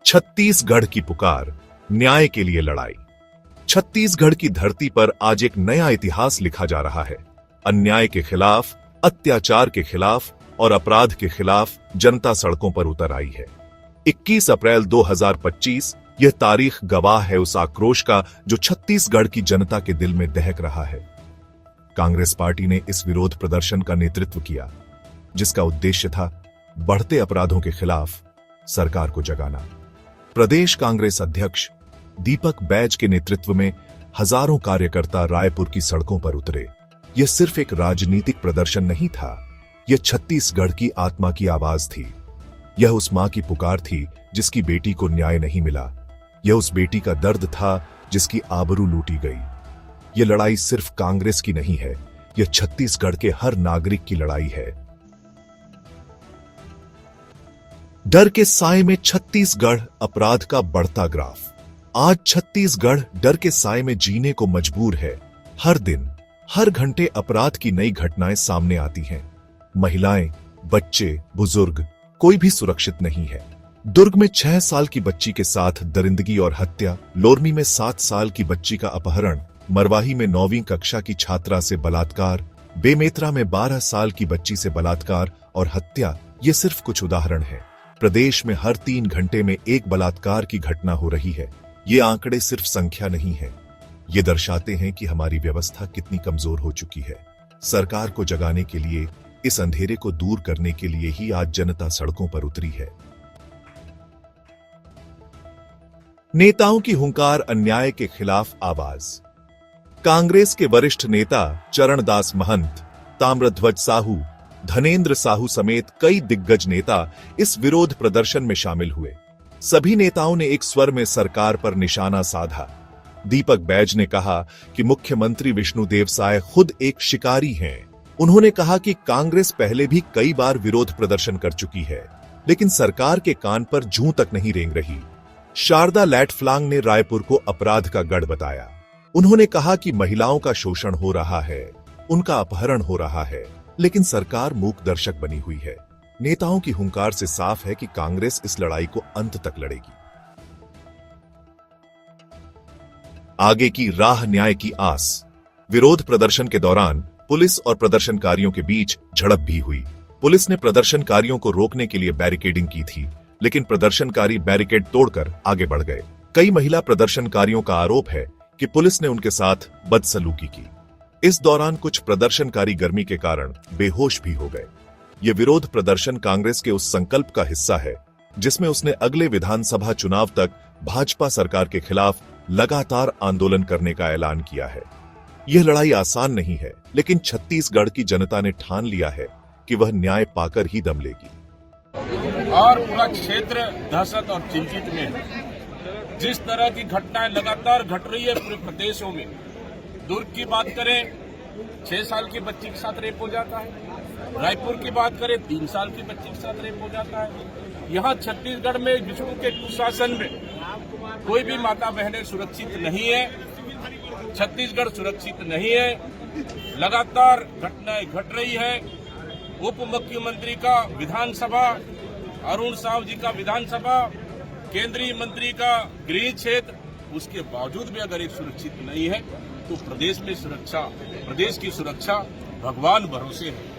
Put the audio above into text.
छत्तीसगढ़ की पुकार, न्याय के लिए लड़ाई। छत्तीसगढ़ की धरती पर आज एक नया इतिहास लिखा जा रहा है। अन्याय के खिलाफ, अत्याचार के खिलाफ और अपराध के खिलाफ जनता सड़कों पर उतर आई है। 21 अप्रैल 2025 यह तारीख गवाह है उस आक्रोश का जो छत्तीसगढ़ की जनता के दिल में दहक रहा है। कांग्रेस पार्टी ने इस विरोध प्रदर्शन का नेतृत्व किया, जिसका उद्देश्य था बढ़ते अपराधों के खिलाफ सरकार को जगाना। प्रदेश कांग्रेस अध्यक्ष दीपक बैज के नेतृत्व में हजारों कार्यकर्ता रायपुर की सड़कों पर उतरे। यह सिर्फ एक राजनीतिक प्रदर्शन नहीं था, यह छत्तीसगढ़ की आत्मा की आवाज थी। यह उस मां की पुकार थी जिसकी बेटी को न्याय नहीं मिला। यह उस बेटी का दर्द था जिसकी आबरू लूटी गई। यह लड़ाई सिर्फ कांग्रेस की नहीं है, यह छत्तीसगढ़ के हर नागरिक की लड़ाई है। डर के साए में छत्तीसगढ़, अपराध का बढ़ता ग्राफ। आज छत्तीसगढ़ डर के साए में जीने को मजबूर है। हर दिन, हर घंटे अपराध की नई घटनाएं सामने आती हैं। महिलाएं, बच्चे, बुजुर्ग, कोई भी सुरक्षित नहीं है। दुर्ग में 6 साल की बच्ची के साथ दरिंदगी और हत्या, लोरमी में 7 साल की बच्ची का अपहरण, मरवाही में 9वीं कक्षा की छात्रा से बलात्कार, बेमेतरा में 12 साल की बच्ची से बलात्कार और हत्या, ये सिर्फ कुछ उदाहरण हैं। प्रदेश में हर 3 घंटे में एक बलात्कार की घटना हो रही है। ये आंकड़े सिर्फ संख्या नहीं है, ये दर्शाते हैं कि हमारी व्यवस्था कितनी कमजोर हो चुकी है। सरकार को जगाने के लिए, इस अंधेरे को दूर करने के लिए ही आज जनता सड़कों पर उतरी है। नेताओं की हुंकार, अन्याय के खिलाफ आवाज। कांग्रेस के वरिष्ठ नेता चरणदास महंत, ताम्रध्वज साहू, धनेन्द्र साहू समेत कई दिग्गज नेता इस विरोध प्रदर्शन में शामिल हुए। सभी नेताओं ने एक स्वर में सरकार पर निशाना साधा। दीपक बैज ने कहा कि मुख्यमंत्री विष्णुदेव साय खुद एक शिकारी हैं। उन्होंने कहा कि कांग्रेस पहले भी कई बार विरोध प्रदर्शन कर चुकी है, लेकिन सरकार के कान पर जूं तक नहीं रेंग रही। शारदा लैटफ्लांग ने रायपुर को अपराध का गढ़ बताया। उन्होंने कहा कि महिलाओं का शोषण हो रहा है, उनका अपहरण हो रहा है, लेकिन सरकार मूक दर्शक बनी हुई है। नेताओं की हुंकार से साफ है कि कांग्रेस इस लड़ाई को अंत तक लड़ेगी। आगे की राह, न्याय की आस। विरोध प्रदर्शन के दौरान पुलिस और प्रदर्शनकारियों के बीच झड़प भी हुई। पुलिस ने प्रदर्शनकारियों को रोकने के लिए बैरिकेडिंग की थी, लेकिन प्रदर्शनकारी बैरिकेड तोड़कर आगे बढ़ गए। कई महिला प्रदर्शनकारियों का आरोप है कि पुलिस ने उनके साथ बदसलूकी की। इस दौरान कुछ प्रदर्शनकारी गर्मी के कारण बेहोश भी हो गए। यह विरोध प्रदर्शन कांग्रेस के उस संकल्प का हिस्सा है जिसमें उसने अगले विधानसभा चुनाव तक भाजपा सरकार के खिलाफ लगातार आंदोलन करने का ऐलान किया है। यह लड़ाई आसान नहीं है, लेकिन छत्तीसगढ़ की जनता ने ठान लिया है कि वह न्याय पाकर ही दम लेगी। और पूरा क्षेत्र दहशत और चिंतित में है। जिस तरह की घटनाएं लगातार घट रही है पूरे प्रदेशों में, दुर्ग की बात करें 6 साल की बच्ची के साथ रेप हो जाता है, रायपुर की बात करें 3 साल की बच्ची के साथ रेप हो जाता है। यहाँ छत्तीसगढ़ में विष्णु के कुशासन में कोई भी माता बहनें सुरक्षित नहीं है। छत्तीसगढ़ सुरक्षित नहीं है। लगातार घटनाएं घट रही है। उप मुख्यमंत्री का विधानसभा, अरुण साव जी का विधानसभा, केंद्रीय मंत्री का गृह क्षेत्र, उसके बावजूद भी अगर एक सुरक्षित नहीं है तो प्रदेश में सुरक्षा, प्रदेश की सुरक्षा भगवान भरोसे है।